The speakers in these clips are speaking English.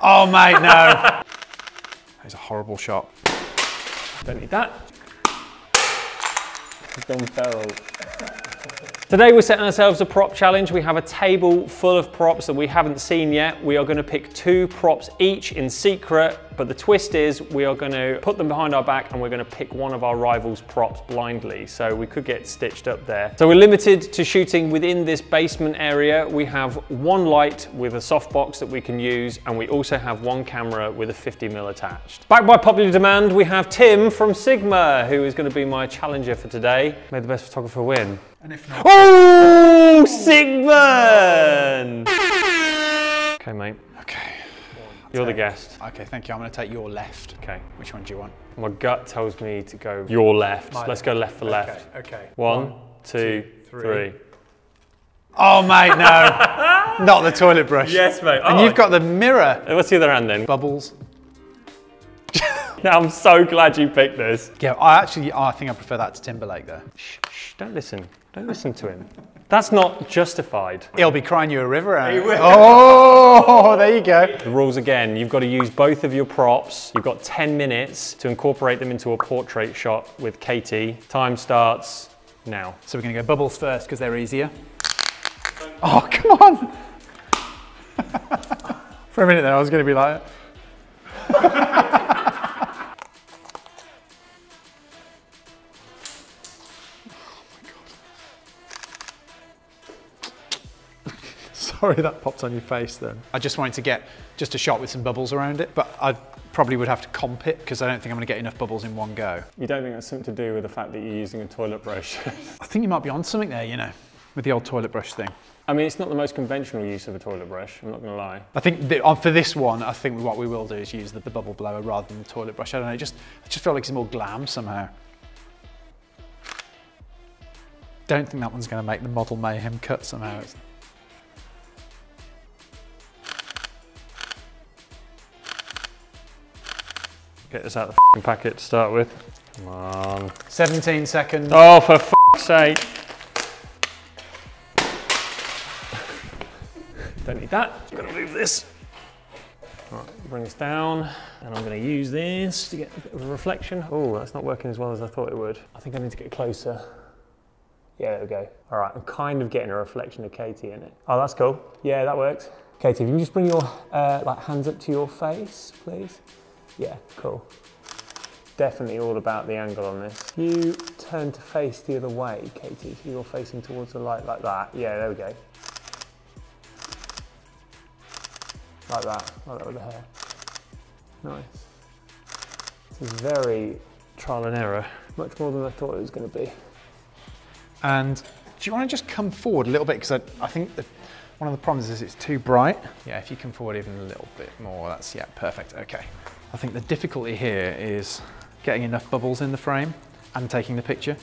Oh mate, no. That's a horrible shot. Don't need that. Gone feral. Today we're setting ourselves a prop challenge. We have a table full of props that we haven't seen yet. We are going to pick 2 props each in secret, but the twist is we are going to put them behind our back and we're going to pick one of our rivals' props blindly. So we could get stitched up there. So we're limited to shooting within this basement area. We have 1 light with a softbox that we can use, and we also have 1 camera with a 50mm attached. Backed by popular demand, we have Tim from Sigma, who is going to be my challenger for today. May the best photographer win. And if not... Oh, Sigmund! Okay, mate. Okay. You're the guest. Okay, thank you. I'm going to take your left. Okay. Which one do you want? My gut tells me to go your left. Let's go left for left. Okay. 1, 2, 3. Oh, mate, no. Not the toilet brush. Yes, mate. And you've got the mirror. What's the other hand then? Bubbles. Now, I'm so glad you picked this. Yeah, I think I prefer that to Timberlake though. Shh, don't listen. Don't listen to him. That's not justified. He'll be crying you a river out. He will. Oh, there you go. The rules again, you've got to use both of your props. You've got 10 minutes to incorporate them into a portrait shot with Katey. Time starts now. So we're going to go bubbles first because they're easier. Oh, come on. For a minute there, I was going to be like... Sorry, that popped on your face then. I just wanted to get just a shot with some bubbles around it, but I probably would have to comp it because I don't think I'm going to get enough bubbles in one go. You don't think that's something to do with the fact that you're using a toilet brush? I think you might be on something there, you know, with the old toilet brush thing. I mean, it's not the most conventional use of a toilet brush, I'm not going to lie. I think for this one, I think what we will do is use the bubble blower rather than the toilet brush. I don't know, I just feel like it's more glam somehow. Don't think that one's going to make the Model Mayhem cut somehow. Get this out of the packet to start with. Come on. 17 seconds. Oh, for f***'s sake. Don't need that. I'm gonna move this. All right, bring this down. And I'm gonna use this to get a bit of a reflection. Oh, that's not working as well as I thought it would. I think I need to get closer. Yeah, there we go. All right, I'm kind of getting a reflection of Katey in it. Oh, that's cool. Yeah, that works. Katey, if you can just bring your hands up to your face, please. Yeah, cool. Definitely all about the angle on this. You turn to face the other way, Katey, so you're facing towards the light like that. Yeah, there we go. Like that with the hair. Nice. This is very trial and error, much more than I thought it was going to be. And do you want to just come forward a little bit? Because I think that one of the problems is it's too bright. Yeah, if you come forward even a little bit more, that's, yeah, perfect, okay. I think the difficulty here is getting enough bubbles in the frame and taking the picture.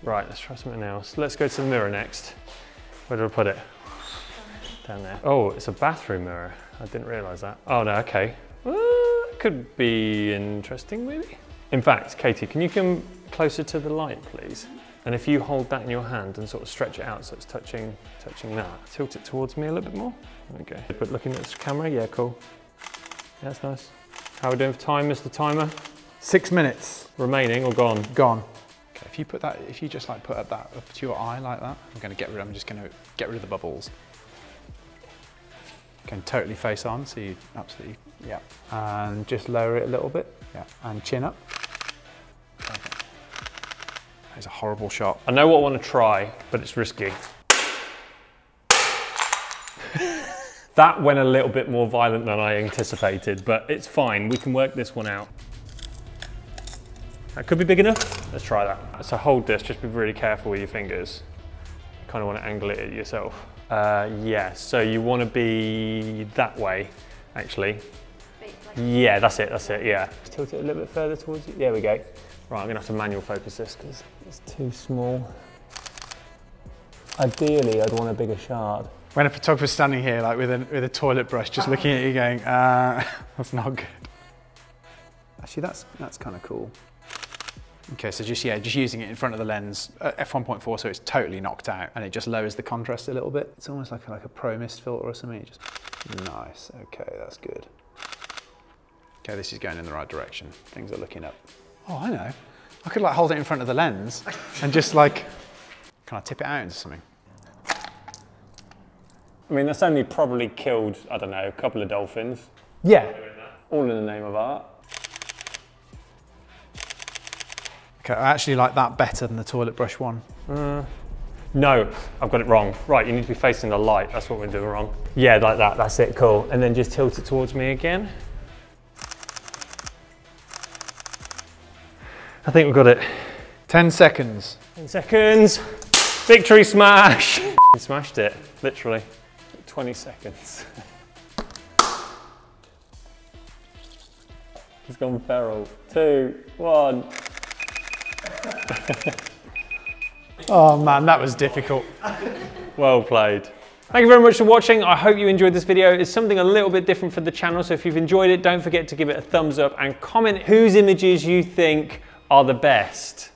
Right, let's try something else. Let's go to the mirror next. Where do I put it? Down there. Oh, it's a bathroom mirror. I didn't realise that. Oh no, okay. Could be interesting, maybe. In fact, Katey, can you come closer to the light, please? And if you hold that in your hand and sort of stretch it out so it's touching that. Tilt it towards me a little bit more. Okay. But looking at this camera, yeah, cool. Yeah, that's nice. How are we doing for time, Mr. Timer? 6 minutes. Remaining or gone? Gone. Okay, if you just like put that up to your eye like that, I'm just gonna get rid of the bubbles. Can totally face on, so you absolutely, yeah. And just lower it a little bit, yeah. And chin up. Okay. That's a horrible shot. I know what I want to try, but it's risky. That went a little bit more violent than I anticipated, but it's fine. We can work this one out. That could be big enough. Let's try that. So hold this, just be really careful with your fingers. You kind of want to angle it at yourself. Yeah, so you want to be that way, actually. Yeah, that's it, yeah. Just tilt it a little bit further towards you. There we go. Right, I'm gonna have to manual focus this because it's too small. Ideally, I'd want a bigger shard. When a photographer's standing here, like with a toilet brush, just looking at you going, that's not good. Actually, that's kind of cool. Okay, so just using it in front of the lens, f1.4, so it's totally knocked out, and it just lowers the contrast a little bit. It's almost like a pro mist filter or something. Nice. Okay, that's good. Okay, this is going in the right direction. Things are looking up. Oh, I know. I could like hold it in front of the lens and just like, can I tip it out into something? I mean, that's only probably killed, I don't know, a couple of dolphins. Yeah. All in the name of art. Okay, I actually like that better than the toilet brush one. No, I've got it wrong. Right, you need to be facing the light. That's what we're doing wrong. Yeah, like that, that's it, cool. And then just tilt it towards me again. I think we've got it. 10 seconds. 10 seconds. Victory smash. We smashed it, literally. 20 seconds. It's gone feral. 2, 1. Oh man, that was difficult. Well played. Thank you very much for watching. I hope you enjoyed this video. It's something a little bit different for the channel, so if you've enjoyed it, don't forget to give it a thumbs up and comment whose images you think are the best.